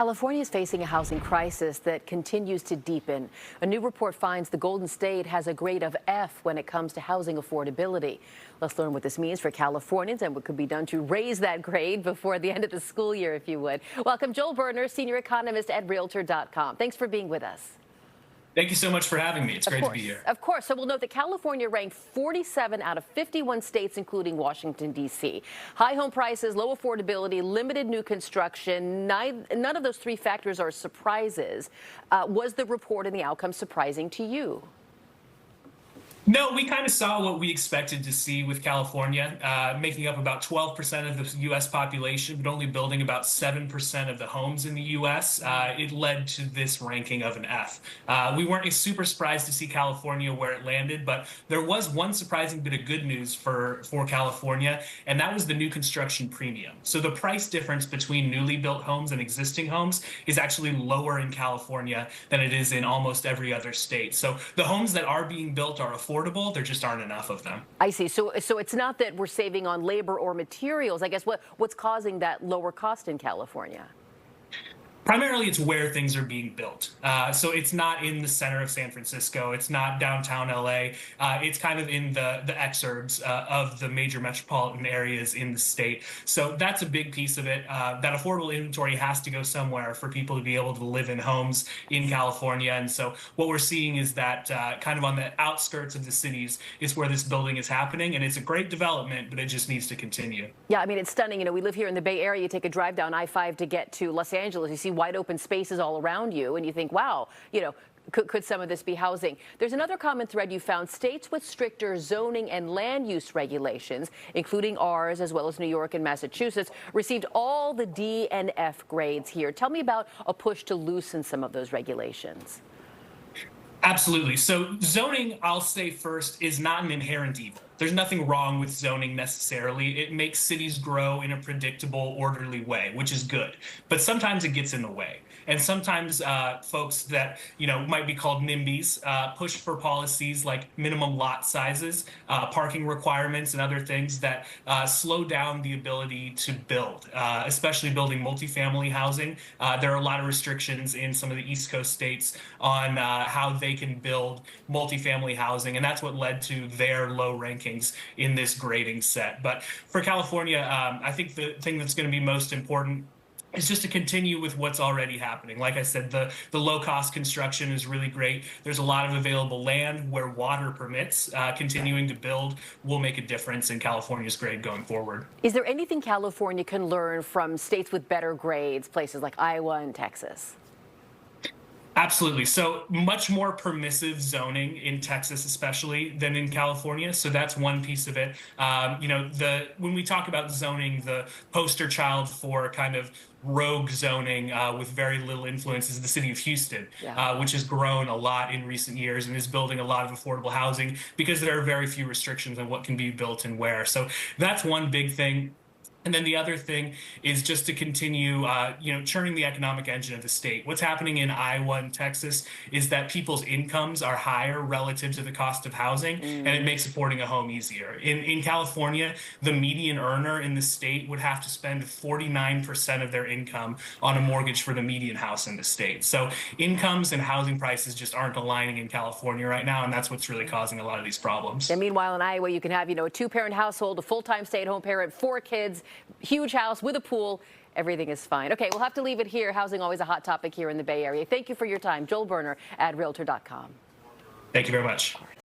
California is facing a housing crisis that continues to deepen. A new report finds the Golden State has a grade of F when it comes to housing affordability. Let's learn what this means for Californians and what could be done to raise that grade before the end of the school year, if you would. Welcome, Joel Berner, senior economist at Realtor.com. Thanks for being with us. Thank you so much for having me. It's great to be here. Of course. So we'll note that California ranked 47 out of 51 states, including Washington, D.C. High home prices, low affordability, limited new construction. None of those three factors are surprises. Was the report and the outcome surprising to you? No, we kind of saw what we expected to see with California, making up about 12% of the U.S. population, but only building about 7% of the homes in the U.S. It led to this ranking of an F. We weren't super surprised to see California where it landed, but there was one surprising bit of good news for California, and that was the new construction premium. So the price difference between newly built homes and existing homes is actually lower in California than it is in almost every other state. So the homes that are being built are affordable. There just aren't enough of them. I see. So it's not that we're saving on labor or materials. I guess what's causing that lower cost in California? Primarily, it's where things are being built. So it's not in the center of San Francisco. It's not downtown LA. It's kind of in the exurbs of the major metropolitan areas in the state. So that's a big piece of it. That affordable inventory has to go somewhere for people to be able to live in homes in California. And so what we're seeing is that kind of on the outskirts of the cities is where this building is happening. And it's a great development, but it just needs to continue. Yeah, I mean, it's stunning. You know, we live here in the Bay Area. You take a drive down I-5 to get to Los Angeles. You see wide open spaces all around you, and you think, wow, you know, could some of this be housing? There's another common thread you found. States with stricter zoning and land use regulations, including ours as well as New York and Massachusetts, received all the D and F grades here. Tell me about a push to loosen some of those regulations. Absolutely. So zoning, I'll say first, is not an inherent evil. There's nothing wrong with zoning necessarily. It makes cities grow in a predictable, orderly way, which is good. But sometimes it gets in the way. And sometimes folks that, might be called NIMBYs push for policies like minimum lot sizes, parking requirements, and other things that slow down the ability to build, especially building multifamily housing. There are a lot of restrictions in some of the East Coast states on how they can build multifamily housing, and that's what led to their low rankings in this grading set. But for California, I think the thing that's going to be most important is just to continue with what's already happening. Like I said, the low-cost construction is really great. There's a lot of available land where water permits. Continuing to build will make a difference in California's grade going forward. Is there anything California can learn from states with better grades, places like Iowa and Texas? Absolutely. So much more permissive zoning in Texas, especially, than in California. So that's one piece of it. When we talk about zoning, the poster child for kind of rogue zoning with very little influence is the city of Houston, which has grown a lot in recent years and is building a lot of affordable housing because there are very few restrictions on what can be built and where. So that's one big thing. And then the other thing is just to continue, churning the economic engine of the state. What's happening in Iowa and Texas is that people's incomes are higher relative to the cost of housing, and it makes supporting a home easier. In California, the median earner in the state would have to spend 49% of their income on a mortgage for the median house in the state. So incomes and housing prices just aren't aligning in California right now, and that's what's really causing a lot of these problems. And meanwhile, in Iowa, you can have, a two-parent household, a full-time stay-at-home parent, 4 kids, huge house with a pool. Everything is fine. Okay, we'll have to leave it here. Housing always a hot topic here in the Bay Area. Thank you for your time. Joel Berner at Realtor.com. Thank you very much.